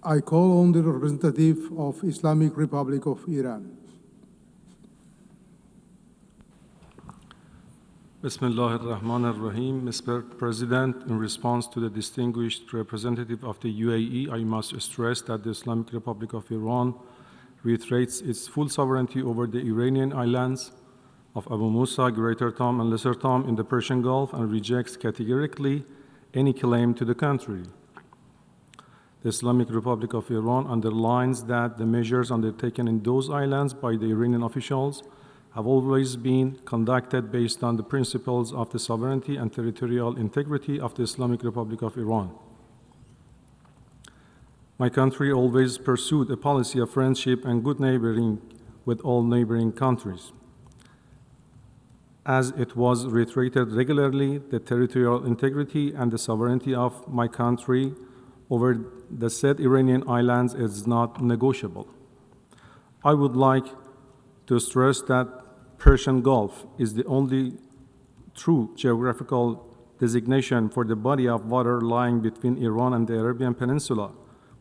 I call on the representative of Islamic Republic of Iran. Bismillah ar-Rahman ar-Rahim. Mr. President, in response to the distinguished representative of the UAE, I must stress that the Islamic Republic of Iran reiterates its full sovereignty over the Iranian islands of Abu Musa, Greater Tom, and Lesser Tom in the Persian Gulf and rejects categorically any claim to the contrary. The Islamic Republic of Iran underlines that the measures undertaken in those islands by the Iranian officials have always been conducted based on the principles of the sovereignty and territorial integrity of the Islamic Republic of Iran. My country always pursued a policy of friendship and good neighboring with all neighboring countries. As it was reiterated regularly, the territorial integrity and the sovereignty of my country over the said Iranian islands is not negotiable. I would like to stress that Persian Gulf is the only true geographical designation for the body of water lying between Iran and the Arabian Peninsula,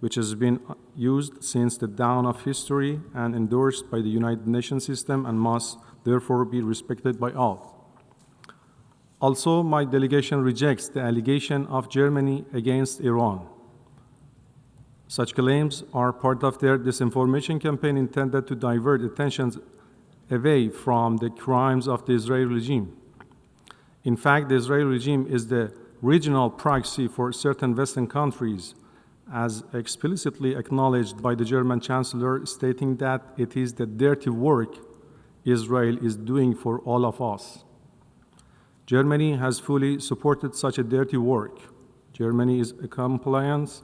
which has been used since the dawn of history and endorsed by the United Nations system and must therefore be respected by all. Also, my delegation rejects the allegation of Germany against Iran. Such claims are part of their disinformation campaign intended to divert attention away from the crimes of the Israeli regime. In fact, the Israeli regime is the regional proxy for certain Western countries, as explicitly acknowledged by the German Chancellor, stating that it is the dirty work Israel is doing for all of us. Germany has fully supported such a dirty work. Germany is a compliance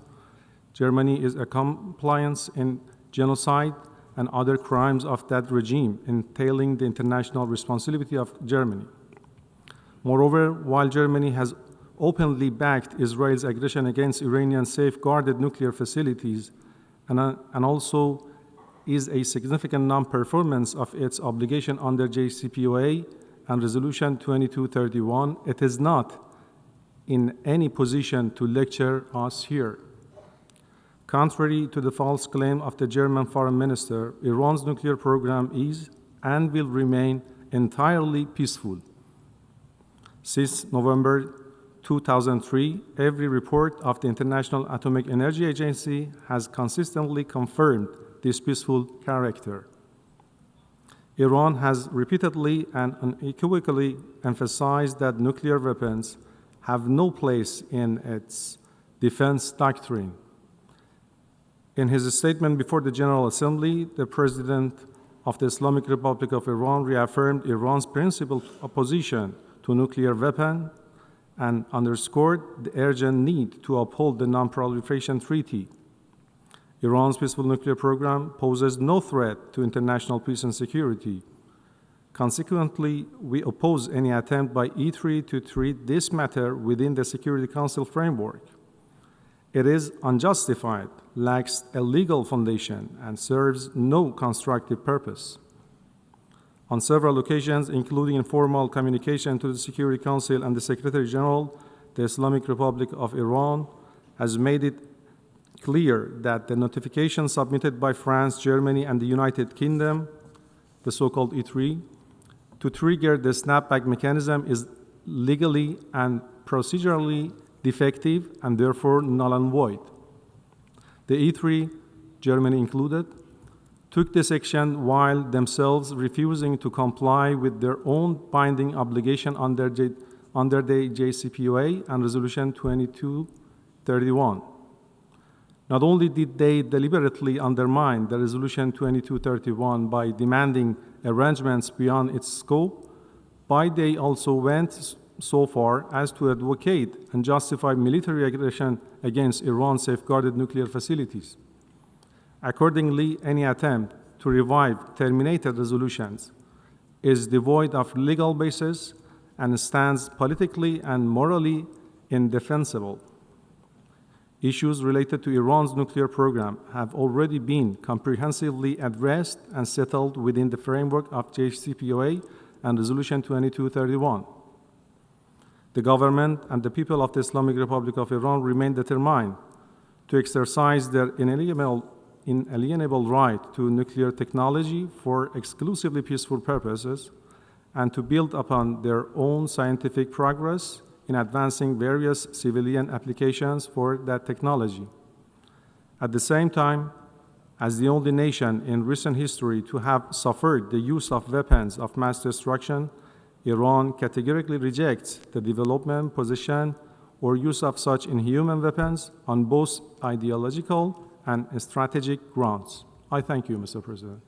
in genocide and other crimes of that regime, entailing the international responsibility of Germany. Moreover, while Germany has openly backed Israel's aggression against Iranian safeguarded nuclear facilities and also is a significant non-performance of its obligation under JCPOA and Resolution 2231, it is not in any position to lecture us here. Contrary to the false claim of the German foreign minister, Iran's nuclear program is and will remain entirely peaceful. Since November 2003, every report of the International Atomic Energy Agency has consistently confirmed this peaceful character. Iran has repeatedly and unequivocally emphasized that nuclear weapons have no place in its defense doctrine. In his statement before the General Assembly, the President of the Islamic Republic of Iran reaffirmed Iran's principled opposition to nuclear weapons and underscored the urgent need to uphold the Non-Proliferation Treaty. Iran's peaceful nuclear program poses no threat to international peace and security. Consequently, we oppose any attempt by E3 to treat this matter within the Security Council framework. It is unjustified, lacks a legal foundation, and serves no constructive purpose. On several occasions, including informal communication to the Security Council and the Secretary General, the Islamic Republic of Iran has made it clear that the notification submitted by France, Germany, and the United Kingdom, the so-called E3, to trigger the snapback mechanism is legally and procedurally defective and therefore null and void. The E3, Germany included, took this action while themselves refusing to comply with their own binding obligation under the JCPOA and Resolution 2231. Not only did they deliberately undermine the Resolution 2231 by demanding arrangements beyond its scope, but they also went so far as to advocate and justify military aggression against Iran's safeguarded nuclear facilities. Accordingly, any attempt to revive terminated resolutions is devoid of legal basis and stands politically and morally indefensible. Issues related to Iran's nuclear program have already been comprehensively addressed and settled within the framework of JCPOA and Resolution 2231. The government and the people of the Islamic Republic of Iran remain determined to exercise their inalienable right to nuclear technology for exclusively peaceful purposes, and to build upon their own scientific progress in advancing various civilian applications for that technology. At the same time, as the only nation in recent history to have suffered the use of weapons of mass destruction, Iran categorically rejects the development, possession, or use of such inhuman weapons on both ideological and strategic grounds. I thank you, Mr. President.